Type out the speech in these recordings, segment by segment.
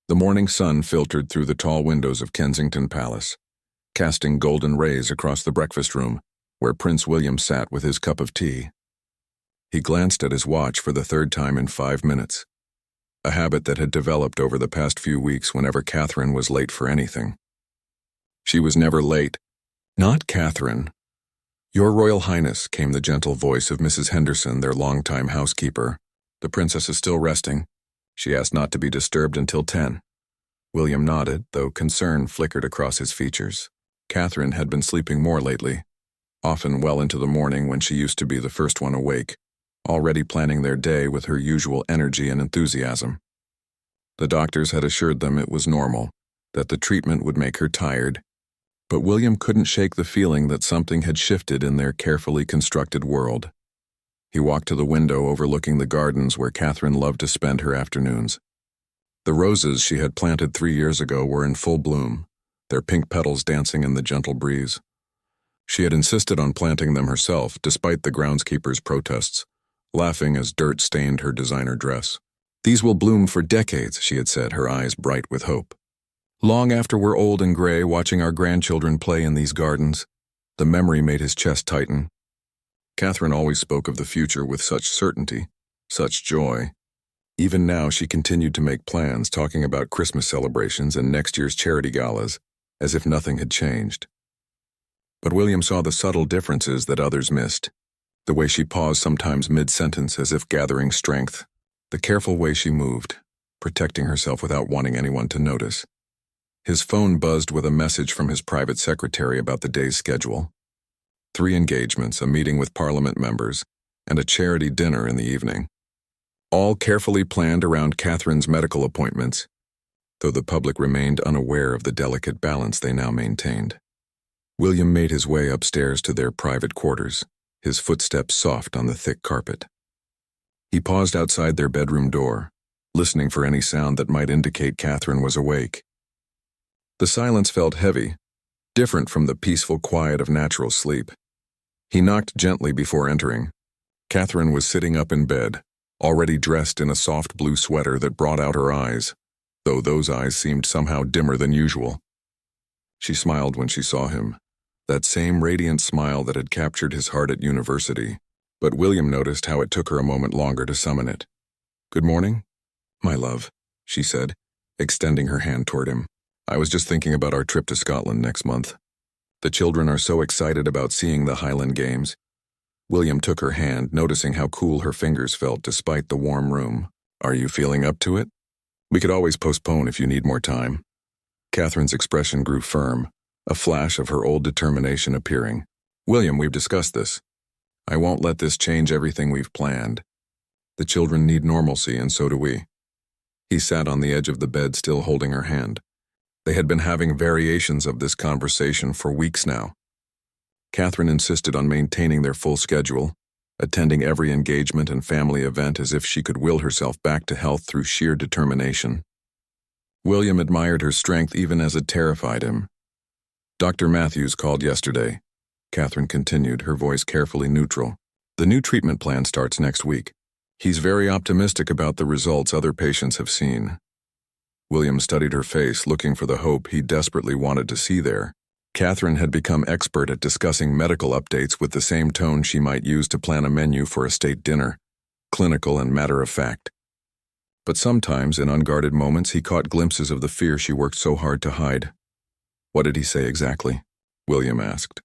The morning sun filtered through the tall windows of Kensington Palace, casting golden rays across the breakfast room, where Prince William sat with his cup of tea. He glanced at his watch for the third time in 5 minutes, a habit that had developed over the past few weeks whenever Catherine was late for anything. She was never late. Not Catherine. "Your Royal Highness," came the gentle voice of Mrs. Henderson, their longtime housekeeper. "The princess is still resting. She asked not to be disturbed until 10. William nodded, though concern flickered across his features. Catherine had been sleeping more lately, often well into the morning when she used to be the first one awake, already planning their day with her usual energy and enthusiasm. The doctors had assured them it was normal, that the treatment would make her tired, but William couldn't shake the feeling that something had shifted in their carefully constructed world. He walked to the window overlooking the gardens where Catherine loved to spend her afternoons. The roses she had planted 3 years ago were in full bloom, their pink petals dancing in the gentle breeze. She had insisted on planting them herself, despite the groundskeeper's protests, laughing as dirt stained her designer dress. "These will bloom for decades," she had said, her eyes bright with hope. "Long after we're old and gray, watching our grandchildren play in these gardens." The memory made his chest tighten. Catherine always spoke of the future with such certainty, such joy. Even now she continued to make plans, talking about Christmas celebrations and next year's charity galas, as if nothing had changed. But William saw the subtle differences that others missed. The way she paused sometimes mid-sentence as if gathering strength. The careful way she moved, protecting herself without wanting anyone to notice. His phone buzzed with a message from his private secretary about the day's schedule. 3 engagements, a meeting with Parliament members, and a charity dinner in the evening. All carefully planned around Catherine's medical appointments, though the public remained unaware of the delicate balance they now maintained. William made his way upstairs to their private quarters, his footsteps soft on the thick carpet. He paused outside their bedroom door, listening for any sound that might indicate Catherine was awake. The silence felt heavy, different from the peaceful quiet of natural sleep. He knocked gently before entering. Catherine was sitting up in bed, already dressed in a soft blue sweater that brought out her eyes, though those eyes seemed somehow dimmer than usual. She smiled when she saw him, that same radiant smile that had captured his heart at university, but William noticed how it took her a moment longer to summon it. "Good morning, my love," she said, extending her hand toward him. "I was just thinking about our trip to Scotland next month. The children are so excited about seeing the Highland Games." William took her hand, noticing how cool her fingers felt despite the warm room. "Are you feeling up to it? We could always postpone if you need more time." Catherine's expression grew firm, a flash of her old determination appearing. "William, we've discussed this. I won't let this change everything we've planned. The children need normalcy, and so do we." He sat on the edge of the bed, still holding her hand. They had been having variations of this conversation for weeks now. Catherine insisted on maintaining their full schedule, attending every engagement and family event as if she could will herself back to health through sheer determination. William admired her strength even as it terrified him. "Dr. Matthews called yesterday," Catherine continued, her voice carefully neutral. "The new treatment plan starts next week. He's very optimistic about the results other patients have seen." William studied her face, looking for the hope he desperately wanted to see there. Catherine had become expert at discussing medical updates with the same tone she might use to plan a menu for a state dinner, clinical and matter-of-fact. But sometimes, in unguarded moments, he caught glimpses of the fear she worked so hard to hide. "What did he say exactly?" William asked.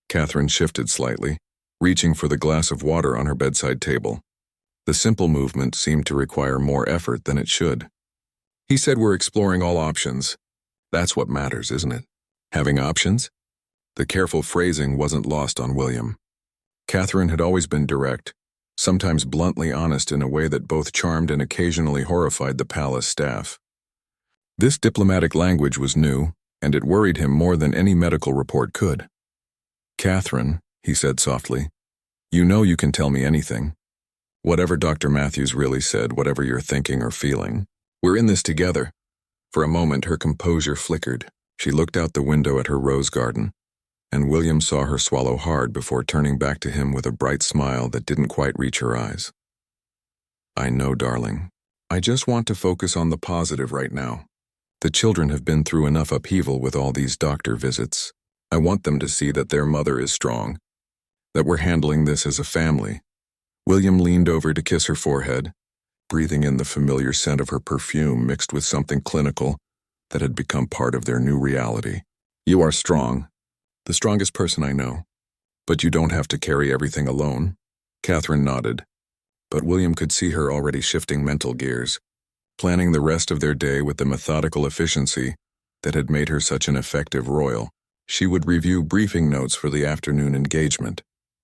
Catherine shifted slightly, reaching for the glass of water on her bedside table. The simple movement seemed to require more effort than it should. "He said we're exploring all options. That's what matters, isn't it? Having options?" The careful phrasing wasn't lost on William. Catherine had always been direct, sometimes bluntly honest in a way that both charmed and occasionally horrified the palace staff. This diplomatic language was new, and it worried him more than any medical report could. "Catherine," he said softly, "you know you can tell me anything. Whatever Dr. Matthews really said, whatever you're thinking or feeling. We're in this together." For a moment her composure flickered. She looked out the window at her rose garden, and William saw her swallow hard before turning back to him with a bright smile that didn't quite reach her eyes. "I know, darling. I just want to focus on the positive right now. The children have been through enough upheaval with all these doctor visits. I want them to see that their mother is strong, that we're handling this as a family." William leaned over to kiss her forehead, breathing in the familiar scent of her perfume mixed with something clinical that had become part of their new reality. "You are strong, the strongest person I know. But you don't have to carry everything alone." Catherine nodded, but William could see her already shifting mental gears, planning the rest of their day with the methodical efficiency that had made her such an effective royal. She would review briefing notes for the afternoon engagement,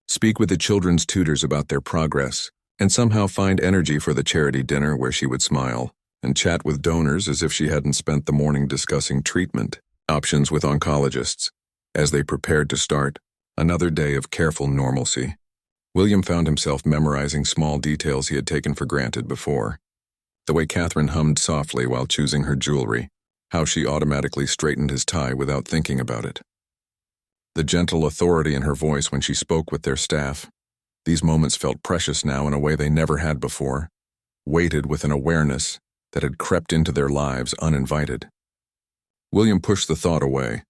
speak with the children's tutors about their progress, and somehow find energy for the charity dinner where she would smile and chat with donors as if she hadn't spent the morning discussing treatment options with oncologists. As they prepared to start another day of careful normalcy, William found himself memorizing small details he had taken for granted before. The way Catherine hummed softly while choosing her jewelry, how she automatically straightened his tie without thinking about it. The gentle authority in her voice when she spoke with their staff. These moments felt precious now in a way they never had before, weighted with an awareness that had crept into their lives uninvited. William pushed the thought away,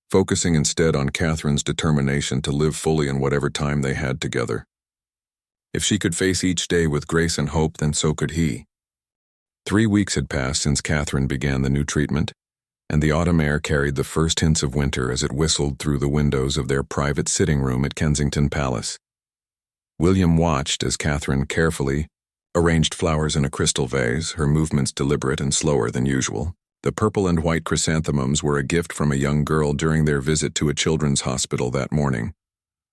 focusing instead on Catherine's determination to live fully in whatever time they had together. If she could face each day with grace and hope, then so could he. 3 weeks had passed since Catherine began the new treatment, and the autumn air carried the first hints of winter as it whistled through the windows of their private sitting room at Kensington Palace. William watched as Catherine carefully arranged flowers in a crystal vase, her movements deliberate and slower than usual. The purple and white chrysanthemums were a gift from a young girl during their visit to a children's hospital that morning,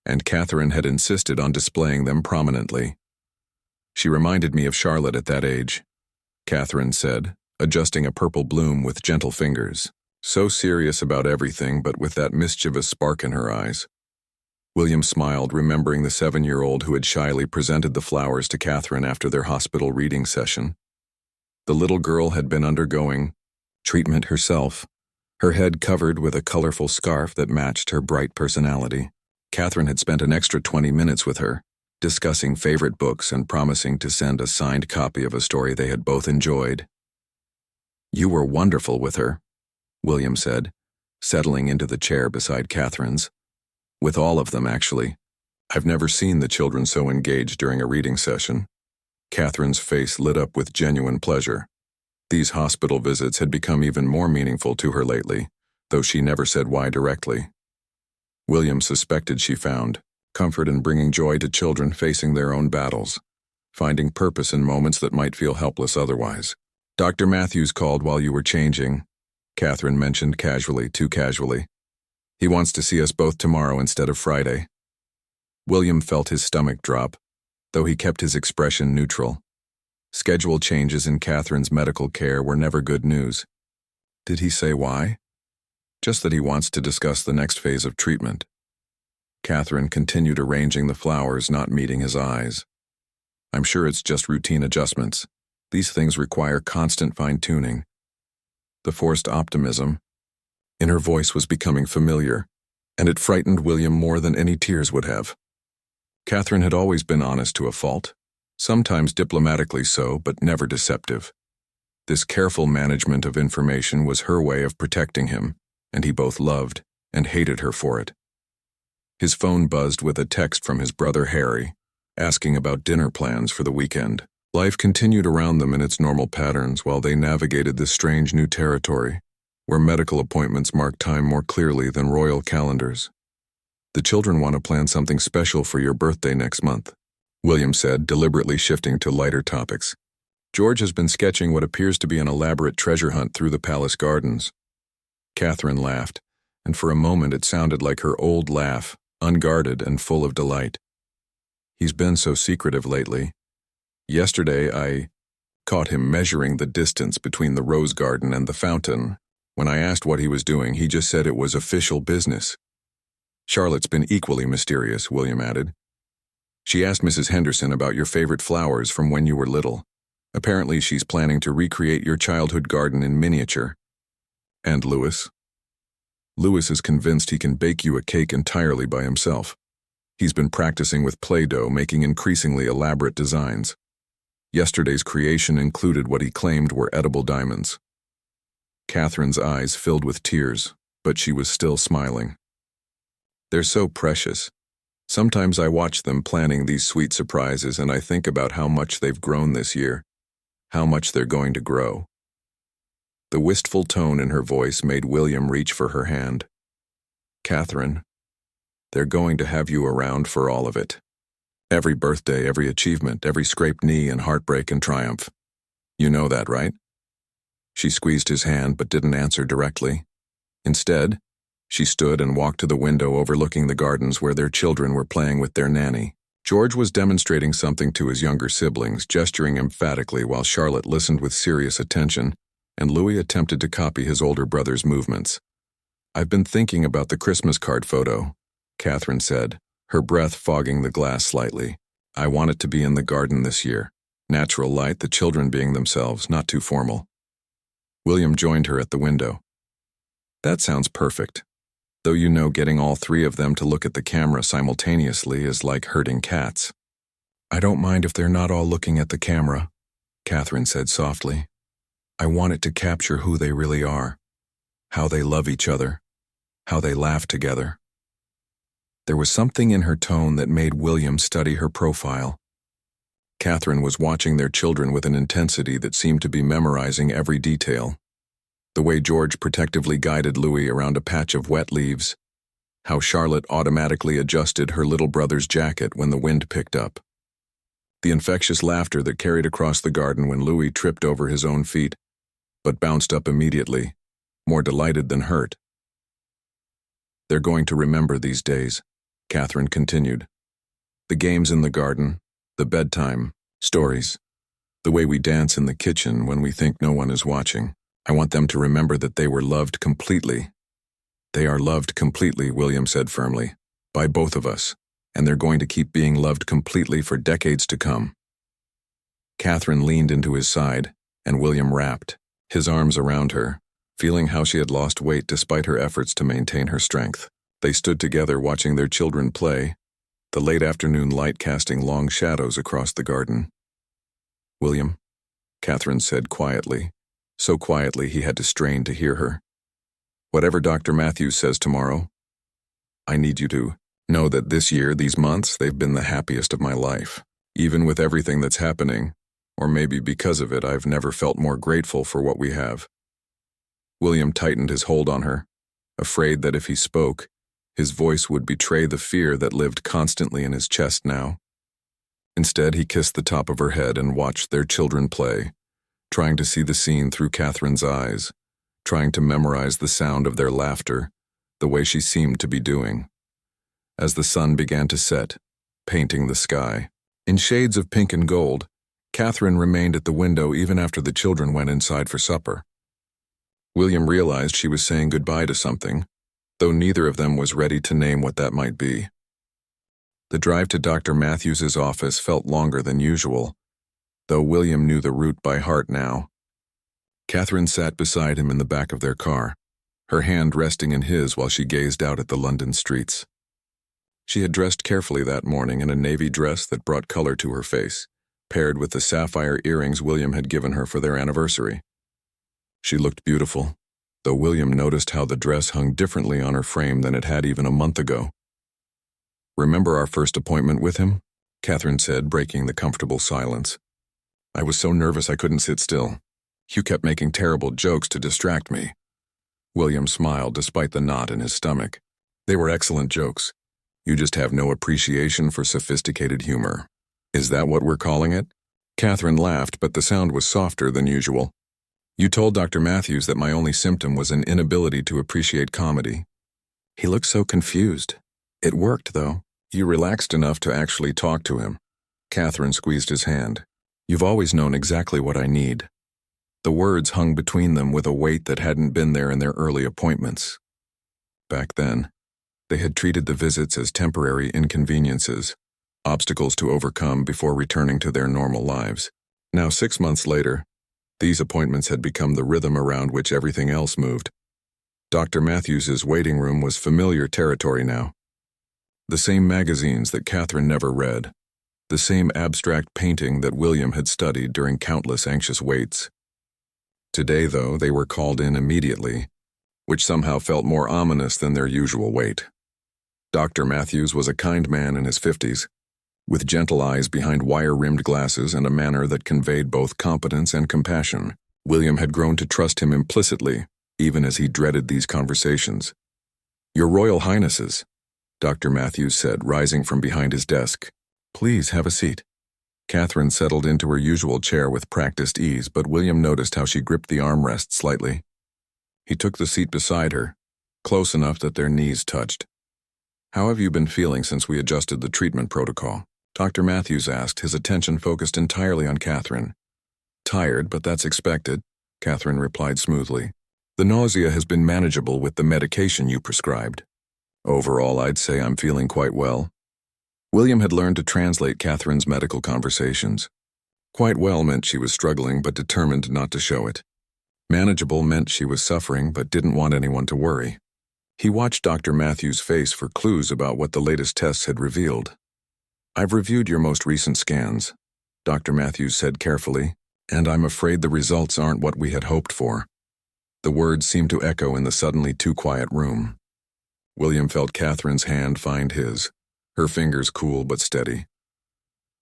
and Catherine had insisted on displaying them prominently. "She reminded me of Charlotte at that age," Catherine said, adjusting a purple bloom with gentle fingers, so serious about everything but with that mischievous spark in her eyes. William smiled, remembering the 7-year-old who had shyly presented the flowers to Catherine after their hospital reading session. The little girl had been undergoing treatment herself, her head covered with a colorful scarf that matched her bright personality. Catherine had spent an extra 20 minutes with her, discussing favorite books and promising to send a signed copy of a story they had both enjoyed. "You were wonderful with her," William said, settling into the chair beside Catherine's. "With all of them, actually. I've never seen the children so engaged during a reading session." Catherine's face lit up with genuine pleasure. These hospital visits had become even more meaningful to her lately, though she never said why directly. William suspected she found comfort in bringing joy to children facing their own battles, finding purpose in moments that might feel helpless otherwise. "Dr. Matthews called while you were changing," Catherine mentioned casually, too casually. "He wants to see us both tomorrow instead of Friday." William felt his stomach drop, though he kept his expression neutral. Schedule changes in Catherine's medical care were never good news. Did he say why? Just that he wants to discuss the next phase of treatment. Catherine continued arranging the flowers, not meeting his eyes. "I'm sure it's just routine adjustments. These things require constant fine-tuning." The forced optimism in her voice was becoming familiar, and it frightened William more than any tears would have. Catherine had always been honest to a fault, sometimes diplomatically so, but never deceptive. This careful management of information was her way of protecting him, and he both loved and hated her for it. His phone buzzed with a text from his brother Harry, asking about dinner plans for the weekend. Life continued around them in its normal patterns while they navigated this strange new territory, where medical appointments marked time more clearly than royal calendars. "The children want to plan something special for your birthday next month," William said, deliberately shifting to lighter topics. "George has been sketching what appears to be an elaborate treasure hunt through the palace gardens." Catherine laughed, and for a moment it sounded like her old laugh, unguarded and full of delight. "He's been so secretive lately. Yesterday I caught him measuring the distance between the rose garden and the fountain. When I asked what he was doing, he just said it was official business." "Charlotte's been equally mysterious," William added. "She asked Mrs. Henderson about your favorite flowers from when you were little. Apparently she's planning to recreate your childhood garden in miniature." "And Louis?" "Louis is convinced he can bake you a cake entirely by himself. He's been practicing with Play-Doh, making increasingly elaborate designs." Yesterday's creation included what he claimed were edible diamonds. Catherine's eyes filled with tears, but she was still smiling. They're so precious. Sometimes I watch them planning these sweet surprises and I think about how much they've grown this year, how much they're going to grow. The wistful tone in her voice made William reach for her hand. Catherine, they're going to have you around for all of it. Every birthday, every achievement, every scraped knee and heartbreak and triumph. You know that, right? She squeezed his hand but didn't answer directly. Instead, she stood and walked to the window overlooking the gardens where their children were playing with their nanny. George was demonstrating something to his younger siblings, gesturing emphatically while Charlotte listened with serious attention, and Louis attempted to copy his older brother's movements. I've been thinking about the Christmas card photo, Catherine said, her breath fogging the glass slightly. I want it to be in the garden this year. Natural light, the children being themselves, not too formal. William joined her at the window. That sounds perfect. Though you know getting all three of them to look at the camera simultaneously is like herding cats. I don't mind if they're not all looking at the camera, Catherine said softly. I want it to capture who they really are, how they love each other, how they laugh together. There was something in her tone that made William study her profile. Catherine was watching their children with an intensity that seemed to be memorizing every detail. The way George protectively guided Louis around a patch of wet leaves, how Charlotte automatically adjusted her little brother's jacket when the wind picked up. The infectious laughter that carried across the garden when Louis tripped over his own feet, but bounced up immediately, more delighted than hurt. They're going to remember these days, Catherine continued. The games in the garden, the bedtime stories, the way we dance in the kitchen when we think no one is watching. I want them to remember that they were loved completely. They are loved completely, William said firmly, by both of us, and they're going to keep being loved completely for decades to come. Catherine leaned into his side, and William wrapped his arms around her, feeling how she had lost weight despite her efforts to maintain her strength. They stood together watching their children play, the late afternoon light casting long shadows across the garden. William, Catherine said quietly, so quietly he had to strain to hear her. Whatever Dr. Matthews says tomorrow, I need you to know that this year, these months, they've been the happiest of my life. Even with everything that's happening, or maybe because of it, I've never felt more grateful for what we have. William tightened his hold on her, afraid that if he spoke, his voice would betray the fear that lived constantly in his chest now. Instead, he kissed the top of her head and watched their children play, trying to see the scene through Catherine's eyes, trying to memorize the sound of their laughter, the way she seemed to be doing. As the sun began to set, painting the sky in shades of pink and gold, Catherine remained at the window even after the children went inside for supper. William realized she was saying goodbye to something, though neither of them was ready to name what that might be. The drive to Dr. Matthews's office felt longer than usual, though William knew the route by heart now. Catherine sat beside him in the back of their car, her hand resting in his while she gazed out at the London streets. She had dressed carefully that morning in a navy dress that brought color to her face, paired with the sapphire earrings William had given her for their anniversary. She looked beautiful, though William noticed how the dress hung differently on her frame than it had even a month ago. Remember our first appointment with him? Catherine said, breaking the comfortable silence. I was so nervous I couldn't sit still. You kept making terrible jokes to distract me. William smiled despite the knot in his stomach. They were excellent jokes. You just have no appreciation for sophisticated humor. Is that what we're calling it? Catherine laughed, but the sound was softer than usual. You told Dr. Matthews that my only symptom was an inability to appreciate comedy. He looked so confused. It worked, though. You relaxed enough to actually talk to him. Catherine squeezed his hand. You've always known exactly what I need. The words hung between them with a weight that hadn't been there in their early appointments. Back then, they had treated the visits as temporary inconveniences, obstacles to overcome before returning to their normal lives. Now, 6 months later, these appointments had become the rhythm around which everything else moved. Dr. Matthews's waiting room was familiar territory now. The same magazines that Catherine never read, the same abstract painting that William had studied during countless anxious waits. Today, though, they were called in immediately, which somehow felt more ominous than their usual wait. Dr. Matthews was a kind man in his 50s, with gentle eyes behind wire-rimmed glasses and a manner that conveyed both competence and compassion. William had grown to trust him implicitly, even as he dreaded these conversations. "Your Royal Highnesses," Dr. Matthews said, rising from behind his desk. "Please have a seat." Catherine settled into her usual chair with practiced ease, but William noticed how she gripped the armrest slightly. He took the seat beside her, close enough that their knees touched. "How have you been feeling since we adjusted the treatment protocol?" Dr. Matthews asked, his attention focused entirely on Catherine. "Tired, but that's expected," Catherine replied smoothly. "The nausea has been manageable with the medication you prescribed. Overall, I'd say I'm feeling quite well." William had learned to translate Catherine's medical conversations. Quite well meant she was struggling but determined not to show it. Manageable meant she was suffering but didn't want anyone to worry. He watched Dr. Matthews' face for clues about what the latest tests had revealed. "I've reviewed your most recent scans," Dr. Matthews said carefully, "and I'm afraid the results aren't what we had hoped for." The words seemed to echo in the suddenly too quiet room. William felt Catherine's hand find his, her fingers cool but steady.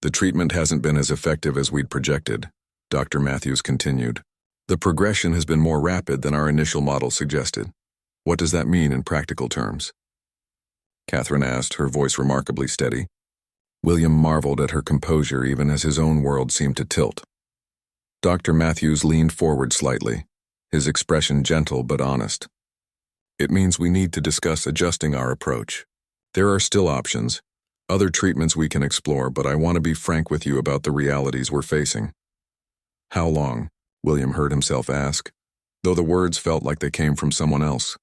"The treatment hasn't been as effective as we'd projected," Dr. Matthews continued. "The progression has been more rapid than our initial model suggested." "What does that mean in practical terms?" Catherine asked, her voice remarkably steady. William marveled at her composure even as his own world seemed to tilt. Dr. Matthews leaned forward slightly, his expression gentle but honest. "It means we need to discuss adjusting our approach. There are still options, other treatments we can explore, but I want to be frank with you about the realities we're facing." "How long?" William heard himself ask, though the words felt like they came from someone else.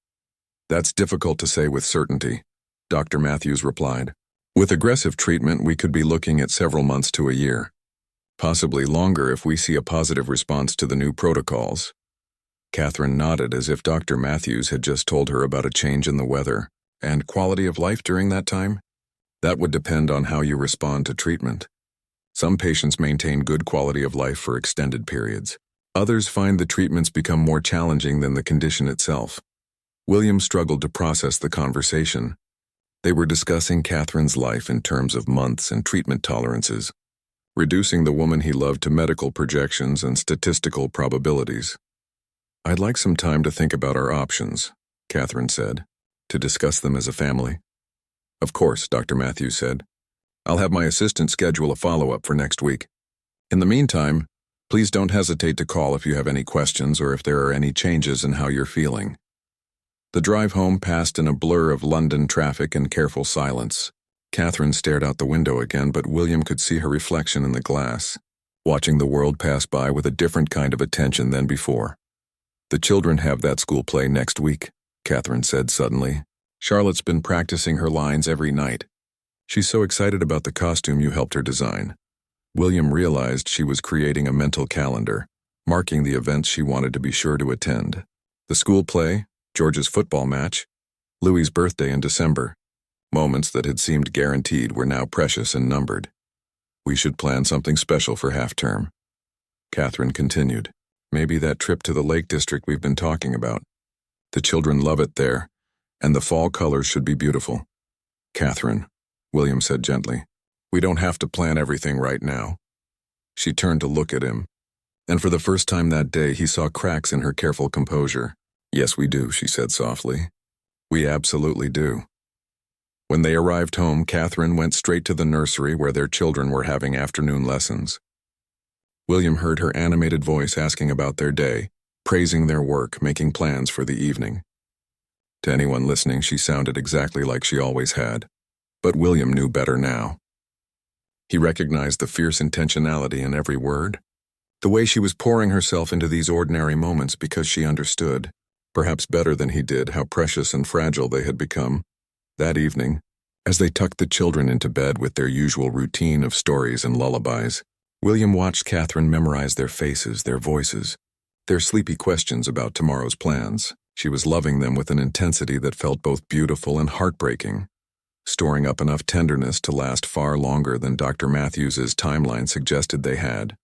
"That's difficult to say with certainty," Dr. Matthews replied. "With aggressive treatment, we could be looking at several months to a year. Possibly longer if we see a positive response to the new protocols." Catherine nodded as if Dr. Matthews had just told her about a change in the weather and quality of life during that time. "That would depend on how you respond to treatment. Some patients maintain good quality of life for extended periods. Others find the treatments become more challenging than the condition itself." William struggled to process the conversation. They were discussing Catherine's life in terms of months and treatment tolerances, reducing the woman he loved to medical projections and statistical probabilities. "I'd like some time to think about our options," Catherine said, "to discuss them as a family." "Of course," Dr. Matthews said. "I'll have my assistant schedule a follow-up for next week. In the meantime, please don't hesitate to call if you have any questions or if there are any changes in how you're feeling." The drive home passed in a blur of London traffic and careful silence. Catherine stared out the window again, but William could see her reflection in the glass, watching the world pass by with a different kind of attention than before. "The children have that school play next week," Catherine said suddenly. "Charlotte's been practicing her lines every night. She's so excited about the costume you helped her design." William realized she was creating a mental calendar, marking the events she wanted to be sure to attend. The school play, George's football match, Louis's birthday in December. Moments that had seemed guaranteed were now precious and numbered. "We should plan something special for half-term," Catherine continued. "Maybe that trip to the Lake District we've been talking about. The children love it there, and the fall colors should be beautiful." "Catherine," William said gently, "we don't have to plan everything right now." She turned to look at him, and for the first time that day he saw cracks in her careful composure. "Yes, we do," she said softly. "We absolutely do." When they arrived home, Catherine went straight to the nursery where their children were having afternoon lessons. William heard her animated voice asking about their day, praising their work, making plans for the evening. To anyone listening, she sounded exactly like she always had, but William knew better now. He recognized the fierce intentionality in every word, the way she was pouring herself into these ordinary moments because she understood, perhaps better than he did, how precious and fragile they had become. That evening, as they tucked the children into bed with their usual routine of stories and lullabies, William watched Catherine memorize their faces, their voices, their sleepy questions about tomorrow's plans. She was loving them with an intensity that felt both beautiful and heartbreaking. storing up enough tenderness to last far longer than Dr. Matthews's timeline suggested they had.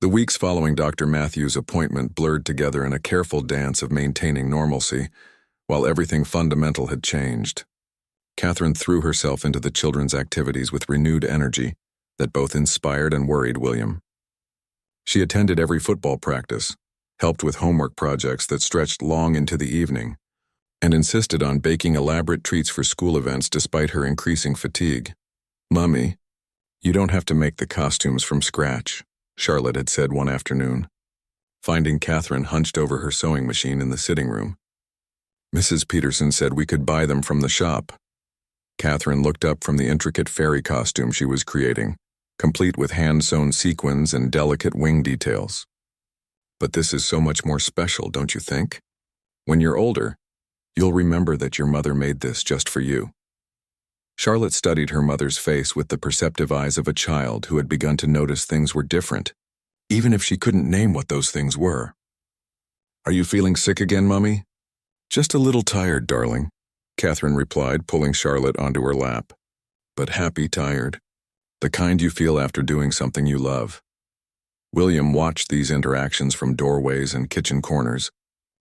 The weeks following Dr. Matthews' appointment blurred together in a careful dance of maintaining normalcy, while everything fundamental had changed. Catherine threw herself into the children's activities with renewed energy that both inspired and worried William. She attended every football practice, helped with homework projects that stretched long into the evening, and insisted on baking elaborate treats for school events despite her increasing fatigue. "Mummy, you don't have to make the costumes from scratch," Charlotte had said one afternoon, finding Catherine hunched over her sewing machine in the sitting room. "Mrs. Peterson said we could buy them from the shop." Catherine looked up from the intricate fairy costume she was creating, complete with hand-sewn sequins and delicate wing details. "But this is so much more special, don't you think? When you're older, you'll remember that your mother made this just for you." Charlotte studied her mother's face with the perceptive eyes of a child who had begun to notice things were different, even if she couldn't name what those things were. "Are you feeling sick again, Mummy?" "Just a little tired, darling," Catherine replied, pulling Charlotte onto her lap. "But happy tired. The kind you feel after doing something you love." William watched these interactions from doorways and kitchen corners,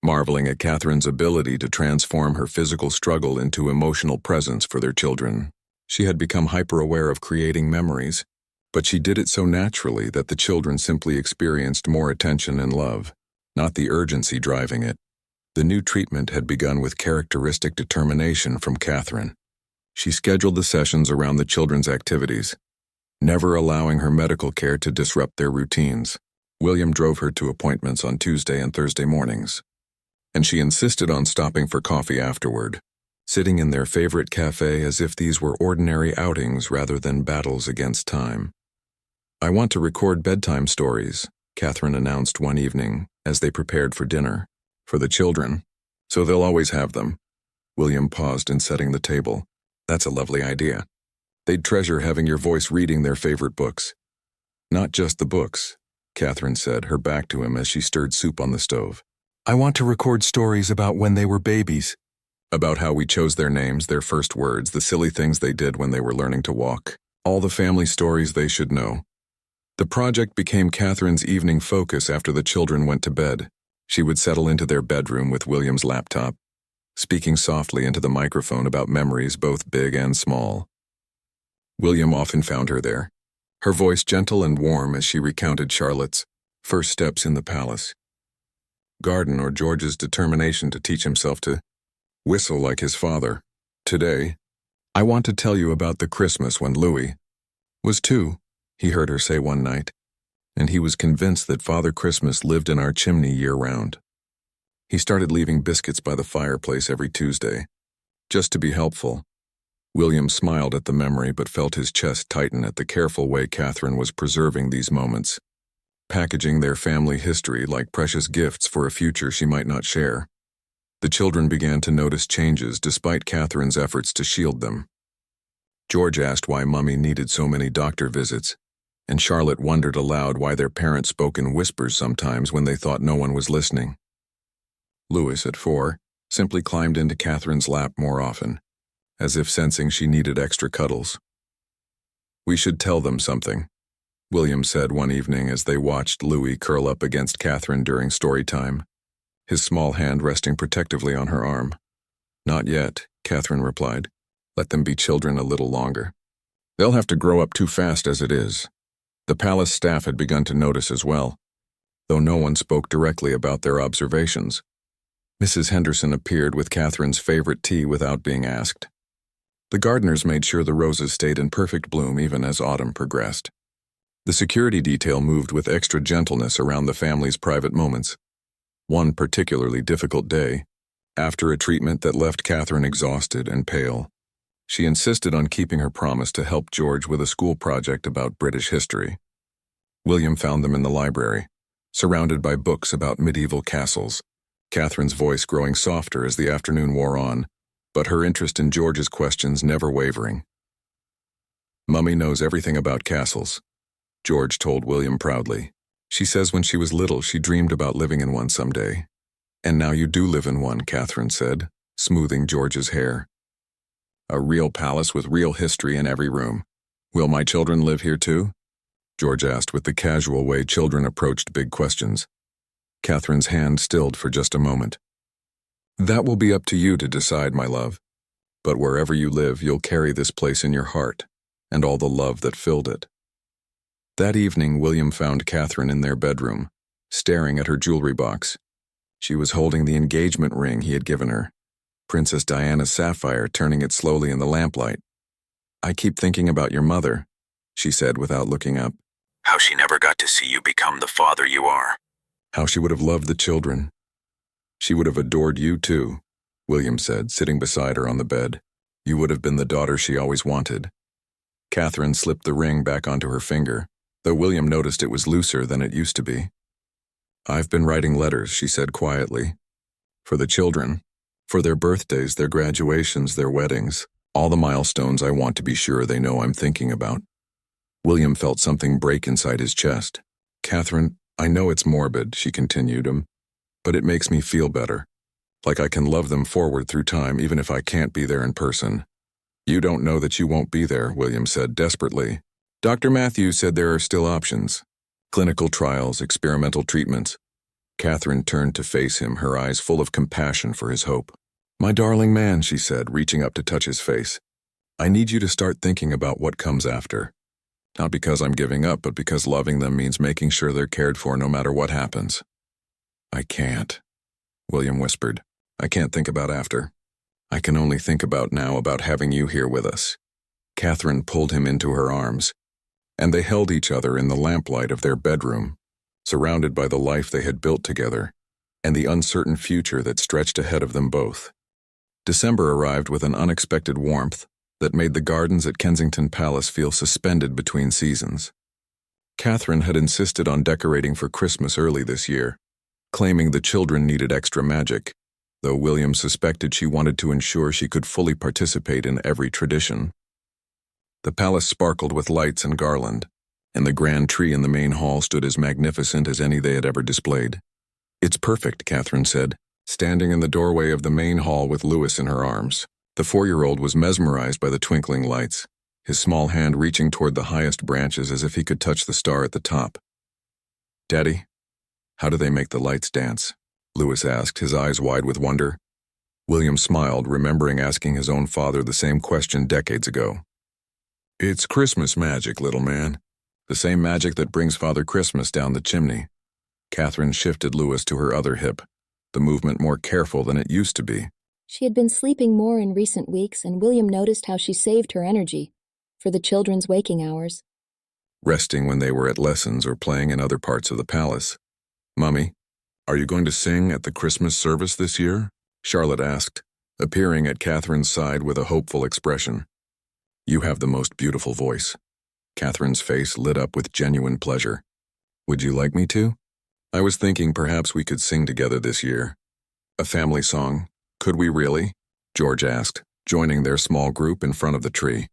marveling at Catherine's ability to transform her physical struggle into emotional presence for their children. She had become hyper-aware of creating memories, but she did it so naturally that the children simply experienced more attention and love, not the urgency driving it. The new treatment had begun with characteristic determination from Catherine. She scheduled the sessions around the children's activities, never allowing her medical care to disrupt their routines. William drove her to appointments on Tuesday and Thursday mornings, and she insisted on stopping for coffee afterward, sitting in their favorite cafe as if these were ordinary outings rather than battles against time. "I want to record bedtime stories," Catherine announced one evening as they prepared for dinner. "For the children, so they'll always have them." William paused in setting the table. "That's a lovely idea. They'd treasure having your voice reading their favorite books." "Not just the books," Catherine said, her back to him as she stirred soup on the stove. "I want to record stories about when they were babies. About how we chose their names, their first words, the silly things they did when they were learning to walk. All the family stories they should know." The project became Catherine's evening focus after the children went to bed. She would settle into their bedroom with William's laptop, speaking softly into the microphone about memories both big and small. William often found her there, her voice gentle and warm as she recounted Charlotte's first steps in the palace garden or George's determination to teach himself to whistle like his father. "Today, I want to tell you about the Christmas when Louis was 2, he heard her say one night, and he was convinced that Father Christmas lived in our chimney year-round. He started leaving biscuits by the fireplace every Tuesday, just to be helpful." William smiled at the memory but felt his chest tighten at the careful way Catherine was preserving these moments, packaging their family history like precious gifts for a future she might not share. The children began to notice changes despite Catherine's efforts to shield them. George asked why Mummy needed so many doctor visits, and Charlotte wondered aloud why their parents spoke in whispers sometimes when they thought no one was listening. Louis, at 4, simply climbed into Catherine's lap more often, as if sensing she needed extra cuddles. "We should tell them something," William said one evening as they watched Louis curl up against Catherine during story time, his small hand resting protectively on her arm. "Not yet," Catherine replied. "Let them be children a little longer. They'll have to grow up too fast as it is." The palace staff had begun to notice as well, though no one spoke directly about their observations. Mrs. Henderson appeared with Catherine's favorite tea without being asked. The gardeners made sure the roses stayed in perfect bloom even as autumn progressed. The security detail moved with extra gentleness around the family's private moments. One particularly difficult day, after a treatment that left Catherine exhausted and pale, she insisted on keeping her promise to help George with a school project about British history. William found them in the library, surrounded by books about medieval castles, Catherine's voice growing softer as the afternoon wore on, but her interest in George's questions never wavering. "Mummy knows everything about castles," George told William proudly. "She says when she was little she dreamed about living in one someday. And now you do live in one," Catherine said, smoothing George's hair. A real palace with real history in every room. Will my children live here too? George asked with the casual way children approached big questions. Catherine's hand stilled for just a moment. That will be up to you to decide, my love. But wherever you live, you'll carry this place in your heart, and all the love that filled it. That evening, William found Catherine in their bedroom, staring at her jewelry box. She was holding the engagement ring he had given her, Princess Diana's sapphire, turning it slowly in the lamplight. I keep thinking about your mother, she said without looking up. How she never got to see you become the father you are. How she would have loved the children. She would have adored you too, William said, sitting beside her on the bed. You would have been the daughter she always wanted. Catherine slipped the ring back onto her finger, though William noticed it was looser than it used to be. I've been writing letters, she said quietly. For the children. For their birthdays, their graduations, their weddings. All the milestones I want to be sure they know I'm thinking about. William felt something break inside his chest. Catherine, I know it's morbid, she continued, but it makes me feel better. Like I can love them forward through time even if I can't be there in person. You don't know that you won't be there, William said desperately. Dr. Matthews said there are still options. Clinical trials, experimental treatments. Catherine turned to face him, her eyes full of compassion for his hope. My darling man, she said, reaching up to touch his face. I need you to start thinking about what comes after. Not because I'm giving up, but because loving them means making sure they're cared for no matter what happens. I can't, William whispered. I can't think about after. I can only think about now, about having you here with us. Catherine pulled him into her arms, and they held each other in the lamplight of their bedroom, surrounded by the life they had built together and the uncertain future that stretched ahead of them both. December arrived with an unexpected warmth that made the gardens at Kensington Palace feel suspended between seasons. Catherine had insisted on decorating for Christmas early this year, claiming the children needed extra magic, though William suspected she wanted to ensure she could fully participate in every tradition. The palace sparkled with lights and garland, and the grand tree in the main hall stood as magnificent as any they had ever displayed. It's perfect, Catherine said, standing in the doorway of the main hall with Louis in her arms. The 4-year-old was mesmerized by the twinkling lights, his small hand reaching toward the highest branches as if he could touch the star at the top. Daddy, how do they make the lights dance? Louis asked, his eyes wide with wonder. William smiled, remembering asking his own father the same question decades ago. It's Christmas magic, little man. The same magic that brings Father Christmas down the chimney. Catherine shifted Louis to her other hip, the movement more careful than it used to be. She had been sleeping more in recent weeks, and William noticed how she saved her energy for the children's waking hours. Resting when they were at lessons or playing in other parts of the palace. Mummy, are you going to sing at the Christmas service this year? Charlotte asked, appearing at Catherine's side with a hopeful expression. You have the most beautiful voice. Catherine's face lit up with genuine pleasure. Would you like me to? I was thinking perhaps we could sing together this year. A family song. Could we really? George asked, joining their small group in front of the tree.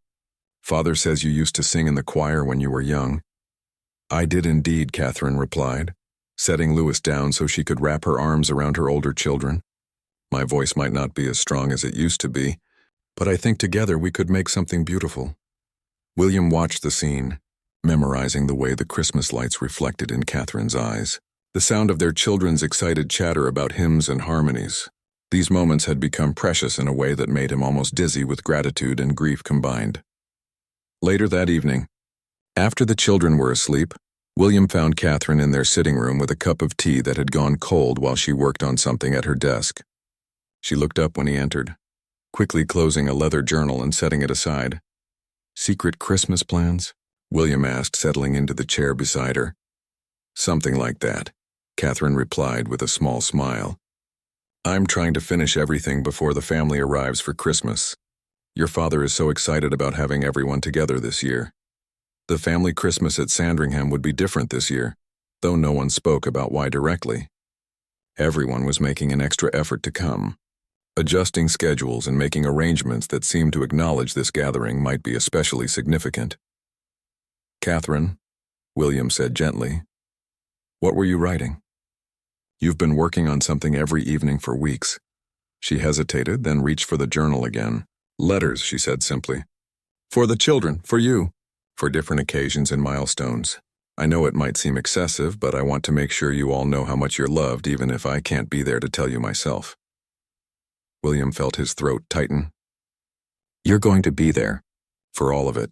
Father says you used to sing in the choir when you were young. I did indeed, Catherine replied, setting Louis down so she could wrap her arms around her older children. My voice might not be as strong as it used to be, but I think together we could make something beautiful. William watched the scene, memorizing the way the Christmas lights reflected in Catherine's eyes, the sound of their children's excited chatter about hymns and harmonies. These moments had become precious in a way that made him almost dizzy with gratitude and grief combined. Later that evening, after the children were asleep, William found Catherine in their sitting room with a cup of tea that had gone cold while she worked on something at her desk. She looked up when he entered, quickly closing a leather journal and setting it aside. Secret Christmas plans? William asked, settling into the chair beside her. Something like that, Catherine replied with a small smile. I'm trying to finish everything before the family arrives for Christmas. Your father is so excited about having everyone together this year. The family Christmas at Sandringham would be different this year, though no one spoke about why directly. Everyone was making an extra effort to come, adjusting schedules and making arrangements that seemed to acknowledge this gathering might be especially significant. Catherine, William said gently, what were you writing? You've been working on something every evening for weeks. She hesitated, then reached for the journal again, Letters, she said simply. For the children, for you, for different occasions and milestones. I know it might seem excessive, but I want to make sure you all know how much you're loved, even if I can't be there to tell you myself. William felt his throat tighten. You're going to be there, for all of it.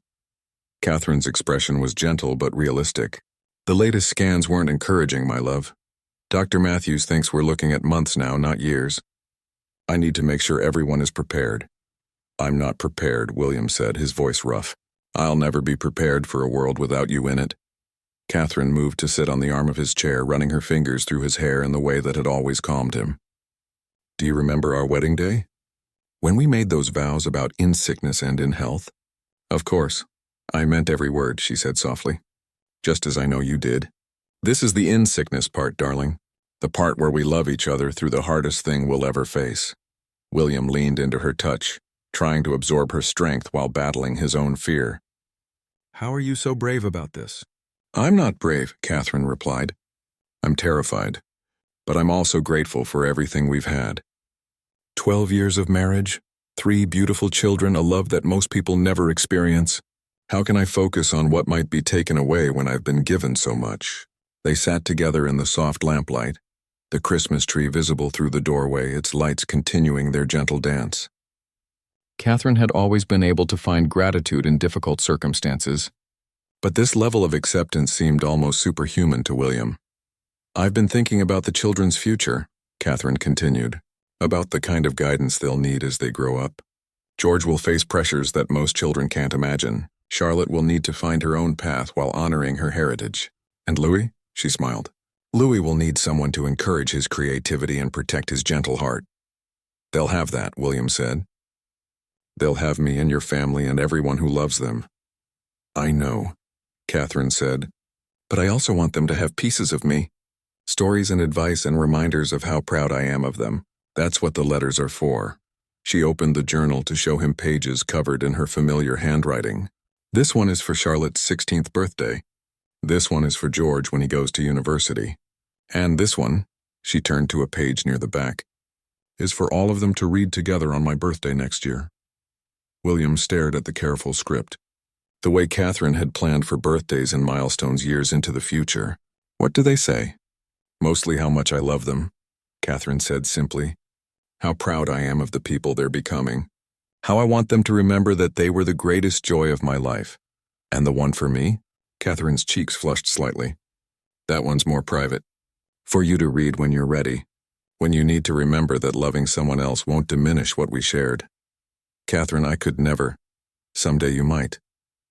Catherine's expression was gentle but realistic. The latest scans weren't encouraging, my love. Dr. Matthews thinks we're looking at months now, not years. I need to make sure everyone is prepared. I'm not prepared, William said, his voice rough. I'll never be prepared for a world without you in it. Catherine moved to sit on the arm of his chair, running her fingers through his hair in the way that had always calmed him. Do you remember our wedding day? When we made those vows about in sickness and in health? Of course. I meant every word, she said softly. Just as I know you did. This is the in sickness part, darling. The part where we love each other through the hardest thing we'll ever face. William leaned into her touch, trying to absorb her strength while battling his own fear. How are you so brave about this? I'm not brave, Catherine replied. I'm terrified, but I'm also grateful for everything we've had. 12 years of marriage, 3 beautiful children, a love that most people never experience. How can I focus on what might be taken away when I've been given so much? They sat together in the soft lamplight, the Christmas tree visible through the doorway, its lights continuing their gentle dance. Catherine had always been able to find gratitude in difficult circumstances, but this level of acceptance seemed almost superhuman to William. I've been thinking about the children's future, Catherine continued, about the kind of guidance they'll need as they grow up. George will face pressures that most children can't imagine. Charlotte will need to find her own path while honoring her heritage. And Louis? She smiled. Louis will need someone to encourage his creativity and protect his gentle heart. They'll have that, William said. They'll have me and your family and everyone who loves them. I know, Catherine said, but I also want them to have pieces of me. Stories and advice and reminders of how proud I am of them. That's what the letters are for. She opened the journal to show him pages covered in her familiar handwriting. This one is for Charlotte's 16th birthday. This one is for George when he goes to university. And this one, she turned to a page near the back, is for all of them to read together on my birthday next year. William stared at the careful script. The way Catherine had planned for birthdays and milestones years into the future. What do they say? Mostly how much I love them, Catherine said simply. How proud I am of the people they're becoming. How I want them to remember that they were the greatest joy of my life. And the one for me? Catherine's cheeks flushed slightly. That one's more private. For you to read when you're ready. When you need to remember that loving someone else won't diminish what we shared. Catherine, I could never. Someday you might,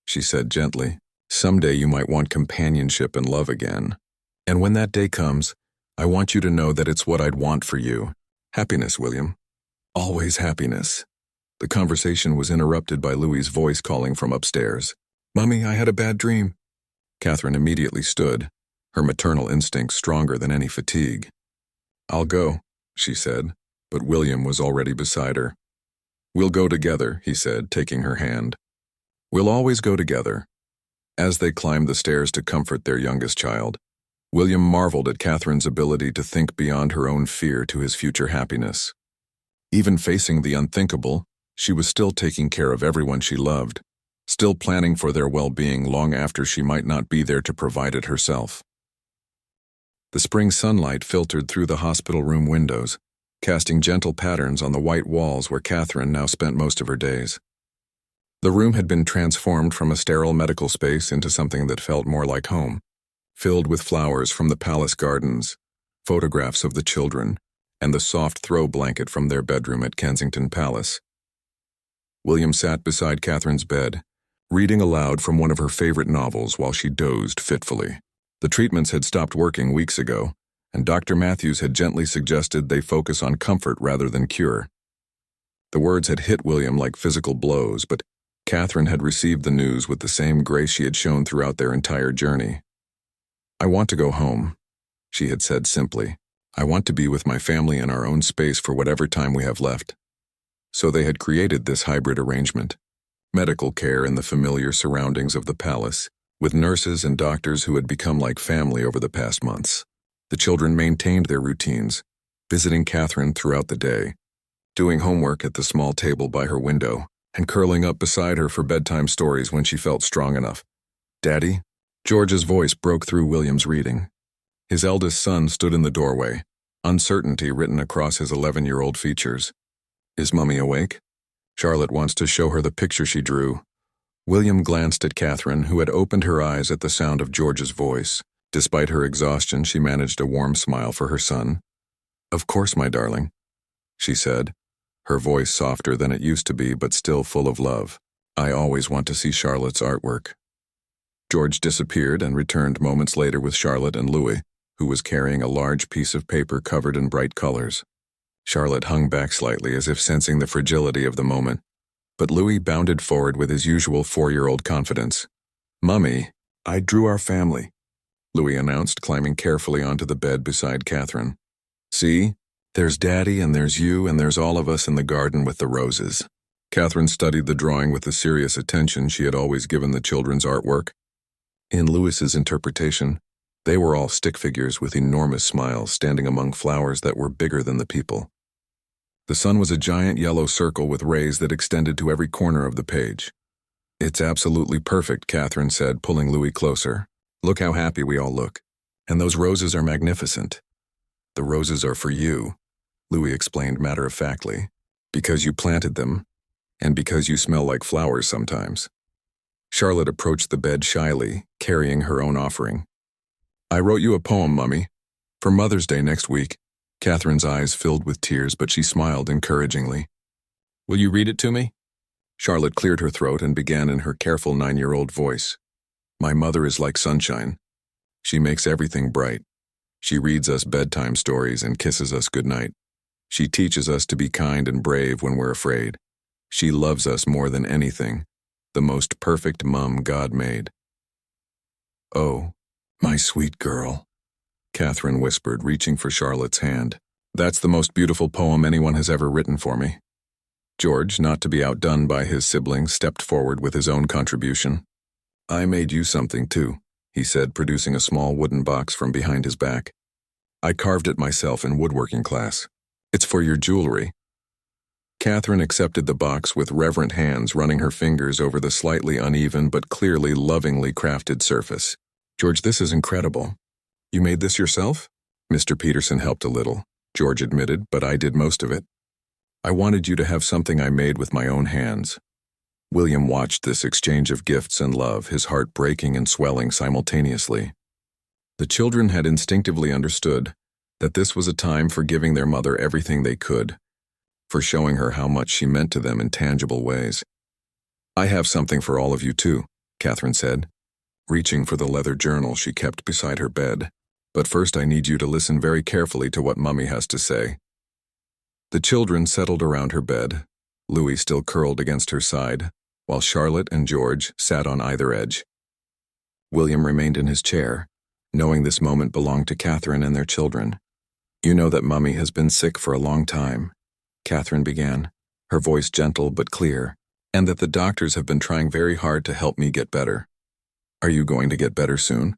she said gently. Someday you might want companionship and love again. And when that day comes, I want you to know that it's what I'd want for you. Happiness, William. Always happiness. The conversation was interrupted by Louis's voice calling from upstairs. Mummy, I had a bad dream. Catherine immediately stood, her maternal instincts stronger than any fatigue. I'll go, she said, but William was already beside her. We'll go together, he said, taking her hand. We'll always go together. As they climbed the stairs to comfort their youngest child, William marveled at Catherine's ability to think beyond her own fear to his future happiness. Even facing the unthinkable, she was still taking care of everyone she loved, still planning for their well-being long after she might not be there to provide it herself. The spring sunlight filtered through the hospital room windows, casting gentle patterns on the white walls where Catherine now spent most of her days. The room had been transformed from a sterile medical space into something that felt more like home, filled with flowers from the palace gardens, photographs of the children, and the soft throw blanket from their bedroom at Kensington Palace. William sat beside Catherine's bed, reading aloud from one of her favorite novels while she dozed fitfully. The treatments had stopped working weeks ago, and Dr. Matthews had gently suggested they focus on comfort rather than cure. The words had hit William like physical blows, but Catherine had received the news with the same grace she had shown throughout their entire journey. I want to go home, she had said simply. I want to be with my family in our own space for whatever time we have left. So they had created this hybrid arrangement. Medical care in the familiar surroundings of the palace, with nurses and doctors who had become like family over the past months. The children maintained their routines, visiting Catherine throughout the day, doing homework at the small table by her window, and curling up beside her for bedtime stories when she felt strong enough. "Daddy?" George's voice broke through William's reading. His eldest son stood in the doorway, uncertainty written across his 11-year-old features. "Is Mummy awake?" Charlotte wants to show her the picture she drew. William glanced at Catherine, who had opened her eyes at the sound of George's voice. Despite her exhaustion, she managed a warm smile for her son. "Of course, my darling," she said, her voice softer than it used to be but still full of love. "I always want to see Charlotte's artwork." George disappeared and returned moments later with Charlotte and Louis, who was carrying a large piece of paper covered in bright colors. Charlotte hung back slightly as if sensing the fragility of the moment, but Louis bounded forward with his usual 4-year-old confidence. "Mummy, I drew our family," Louis announced, climbing carefully onto the bed beside Catherine. "See? There's Daddy and there's you and there's all of us in the garden with the roses." Catherine studied the drawing with the serious attention she had always given the children's artwork. In Louis's interpretation, they were all stick figures with enormous smiles standing among flowers that were bigger than the people. The sun was a giant yellow circle with rays that extended to every corner of the page. "It's absolutely perfect," Catherine said, pulling Louis closer. "Look how happy we all look. And those roses are magnificent." "The roses are for you," Louis explained matter-of-factly, "because you planted them, and because you smell like flowers sometimes." Charlotte approached the bed shyly, carrying her own offering. "I wrote you a poem, Mummy, for Mother's Day next week." Catherine's eyes filled with tears, but she smiled encouragingly. "Will you read it to me?" Charlotte cleared her throat and began in her careful 9-year-old voice. "My mother is like sunshine. She makes everything bright. She reads us bedtime stories and kisses us goodnight. She teaches us to be kind and brave when we're afraid. She loves us more than anything, the most perfect mum God made." "Oh, my sweet girl," Catherine whispered, reaching for Charlotte's hand. "That's the most beautiful poem anyone has ever written for me." George, not to be outdone by his siblings, stepped forward with his own contribution. "I made you something too," he said, producing a small wooden box from behind his back. "I carved it myself in woodworking class. It's for your jewelry." Catherine accepted the box with reverent hands, running her fingers over the slightly uneven but clearly lovingly crafted surface. "George, this is incredible. You made this yourself?" "Mr. Peterson helped a little," George admitted, "but I did most of it. I wanted you to have something I made with my own hands." William watched this exchange of gifts and love, his heart breaking and swelling simultaneously. The children had instinctively understood that this was a time for giving their mother everything they could, for showing her how much she meant to them in tangible ways. "I have something for all of you too," Catherine said, reaching for the leather journal she kept beside her bed. "But first I need you to listen very carefully to what Mummy has to say." The children settled around her bed, Louis still curled against her side, while Charlotte and George sat on either edge. William remained in his chair, knowing this moment belonged to Catherine and their children. "You know that Mummy has been sick for a long time," Catherine began, her voice gentle but clear, "and that the doctors have been trying very hard to help me get better." "Are you going to get better soon?"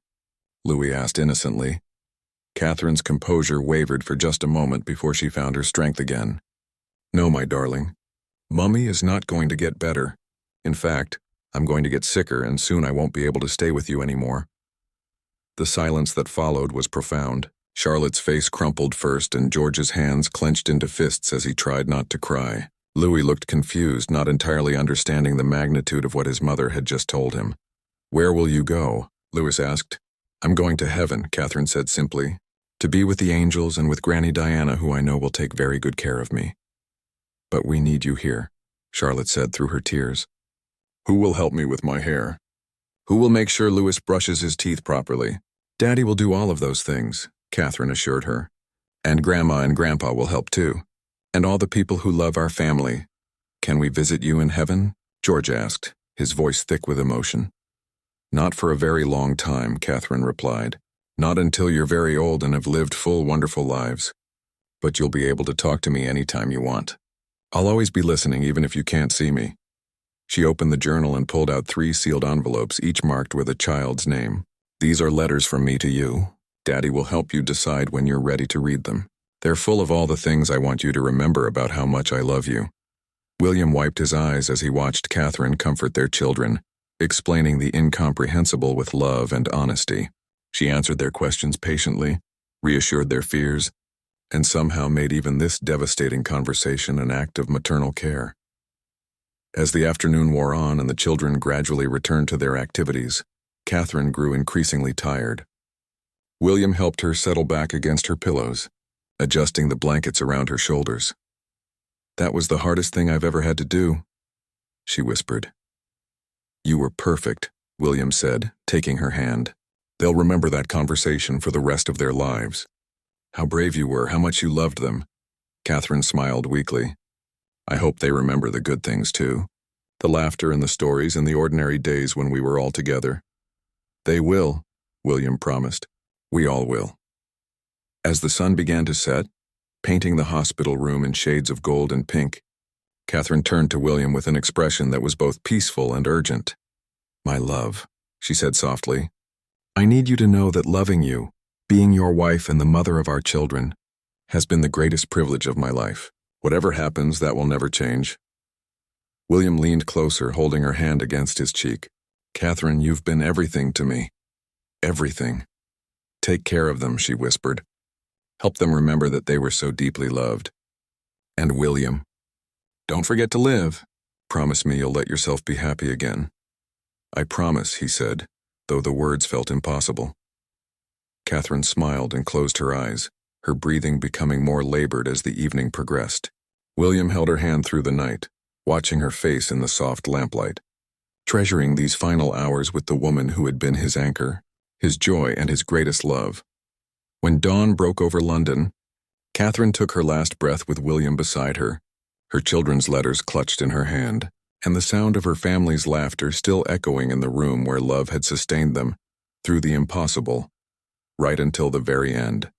Louis asked innocently. Catherine's composure wavered for just a moment before she found her strength again. "No, my darling. Mummy is not going to get better. In fact, I'm going to get sicker and soon I won't be able to stay with you anymore." The silence that followed was profound. Charlotte's face crumpled first and George's hands clenched into fists as he tried not to cry. Louis looked confused, not entirely understanding the magnitude of what his mother had just told him. "Where will you go?" Louis asked. "I'm going to heaven," Catherine said simply, "to be with the angels and with Granny Diana, who I know will take very good care of me." "But we need you here," Charlotte said through her tears. "Who will help me with my hair? Who will make sure Louis brushes his teeth properly?" "Daddy will do all of those things," Catherine assured her. "And Grandma and Grandpa will help too. And all the people who love our family." "Can we visit you in heaven?" George asked, his voice thick with emotion. "Not for a very long time," Catherine replied. "Not until you're very old and have lived full, wonderful lives. But you'll be able to talk to me anytime you want. I'll always be listening, even if you can't see me." She opened the journal and pulled out 3 sealed envelopes, each marked with a child's name. "These are letters from me to you. Daddy will help you decide when you're ready to read them. They're full of all the things I want you to remember about how much I love you. William wiped his eyes as he watched Catherine comfort their children, explaining the incomprehensible with love and honesty. She answered their questions patiently, reassured their fears, and somehow made even this devastating conversation an act of maternal care. As the afternoon wore on and the children gradually returned to their activities, Catherine grew increasingly tired. William helped her settle back against her pillows, adjusting the blankets around her shoulders. "That was the hardest thing I've ever had to do," she whispered. "You were perfect," William said, taking her hand. "They'll remember that conversation for the rest of their lives." "How brave you were, how much you loved them." Catherine smiled weakly. "I hope they remember the good things too. The laughter and the stories and the ordinary days when we were all together." "They will," William promised. "We all will." As the sun began to set, painting the hospital room in shades of gold and pink, Catherine turned to William with an expression that was both peaceful and urgent. "My love," she said softly, "I need you to know that loving you, being your wife and the mother of our children, has been the greatest privilege of my life. Whatever happens, that will never change." William leaned closer, holding her hand against his cheek. "Catherine, you've been everything to me. Everything. Take care of them," she whispered. "Help them remember that they were so deeply loved. And William, don't forget to live. Promise me you'll let yourself be happy again." "I promise," he said, though the words felt impossible. Catherine smiled and closed her eyes, her breathing becoming more labored as the evening progressed. William held her hand through the night, watching her face in the soft lamplight, treasuring these final hours with the woman who had been his anchor, his joy and his greatest love. When dawn broke over London, Catherine took her last breath with William beside her, her children's letters clutched in her hand, and the sound of her family's laughter still echoing in the room where love had sustained them, through the impossible, right until the very end.